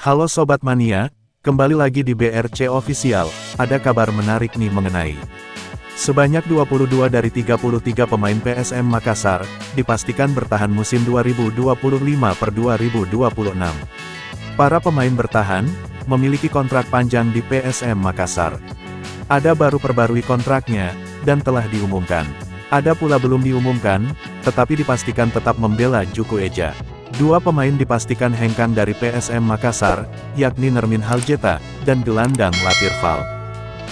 Halo Sobat Mania, kembali lagi di BRC Official. Ada kabar menarik nih mengenai sebanyak 22 dari 33 pemain PSM Makassar, dipastikan bertahan musim 2025/2026. Para pemain bertahan, memiliki kontrak panjang di PSM Makassar. Ada baru perbarui kontraknya, dan telah diumumkan. Ada pula belum diumumkan, tetapi dipastikan tetap membela Juku Eja. Dua pemain dipastikan hengkang dari PSM Makassar, yakni Nermin Haljeta, dan gelandang Latirval.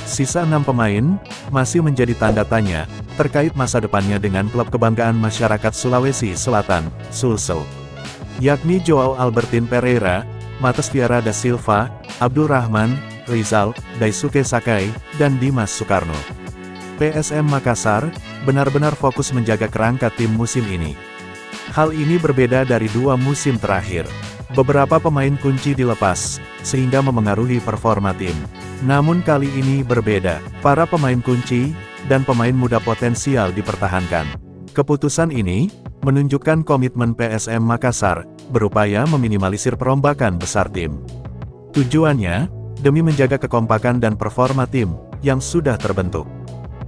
Sisa 6 pemain, masih menjadi tanda tanya, terkait masa depannya dengan klub kebanggaan masyarakat Sulawesi Selatan, Sulsel. Yakni Joao Albertin Pereira, Matheus Vieira da Silva, Abdul Rahman, Rizal, Daisuke Sakai, dan Dimas Soekarno. PSM Makassar, benar-benar fokus menjaga kerangka tim musim ini. Hal ini berbeda dari 2 musim terakhir. Beberapa pemain kunci dilepas, sehingga memengaruhi performa tim. Namun kali ini berbeda, para pemain kunci, dan pemain muda potensial dipertahankan. Keputusan ini, menunjukkan komitmen PSM Makassar, berupaya meminimalisir perombakan besar tim. Tujuannya, demi menjaga kekompakan dan performa tim, yang sudah terbentuk.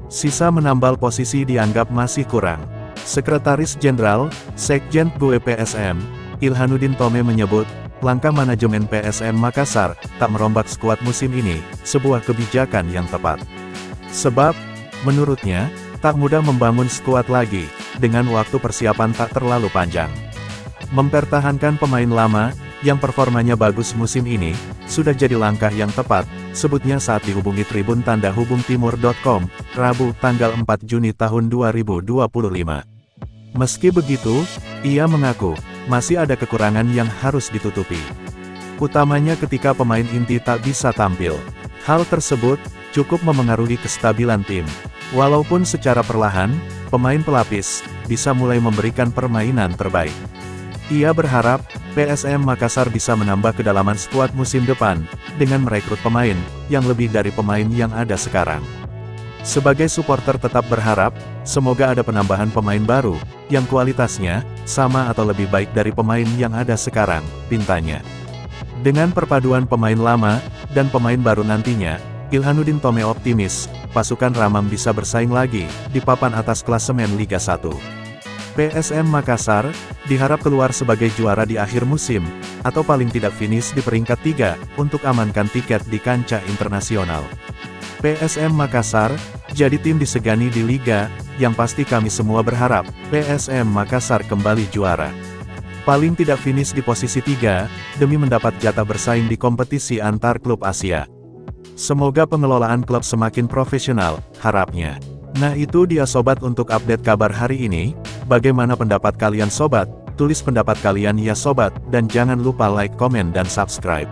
Sisa menambal posisi dianggap masih kurang. Sekretaris Jenderal, Sekjen GUE PSM, Ilhanuddin Tome menyebut, langkah manajemen PSM Makassar, tak merombak skuad musim ini, sebuah kebijakan yang tepat. Sebab, menurutnya, tak mudah membangun skuad lagi, dengan waktu persiapan tak terlalu panjang. Mempertahankan pemain lama, yang performanya bagus musim ini, sudah jadi langkah yang tepat, sebutnya saat dihubungi Tribun Tanda Hubung Timur.com, Rabu tanggal 4 Juni tahun 2025. Meski begitu, ia mengaku, masih ada kekurangan yang harus ditutupi. Utamanya ketika pemain inti tak bisa tampil. Hal tersebut, cukup memengaruhi kestabilan tim. Walaupun secara perlahan, pemain pelapis, bisa mulai memberikan permainan terbaik. Ia berharap, PSM Makassar bisa menambah kedalaman skuad musim depan, dengan merekrut pemain, yang lebih dari pemain yang ada sekarang. Sebagai supporter tetap berharap, semoga ada penambahan pemain baru, yang kualitasnya, sama atau lebih baik dari pemain yang ada sekarang, pintanya. Dengan perpaduan pemain lama, dan pemain baru nantinya, Ilhanuddin Tome optimis, pasukan Ramam bisa bersaing lagi, di papan atas klasemen Liga 1. PSM Makassar, diharap keluar sebagai juara di akhir musim, atau paling tidak finish di peringkat 3, untuk amankan tiket di kancah internasional. PSM Makassar, jadi tim disegani di Liga, yang pasti kami semua berharap, PSM Makassar kembali juara. Paling tidak finish di posisi 3, demi mendapat jatah bersaing di kompetisi antar klub Asia. Semoga pengelolaan klub semakin profesional, harapnya. Nah itu dia sobat untuk update kabar hari ini, bagaimana pendapat kalian sobat? Tulis pendapat kalian ya sobat, dan jangan lupa like, komen dan subscribe.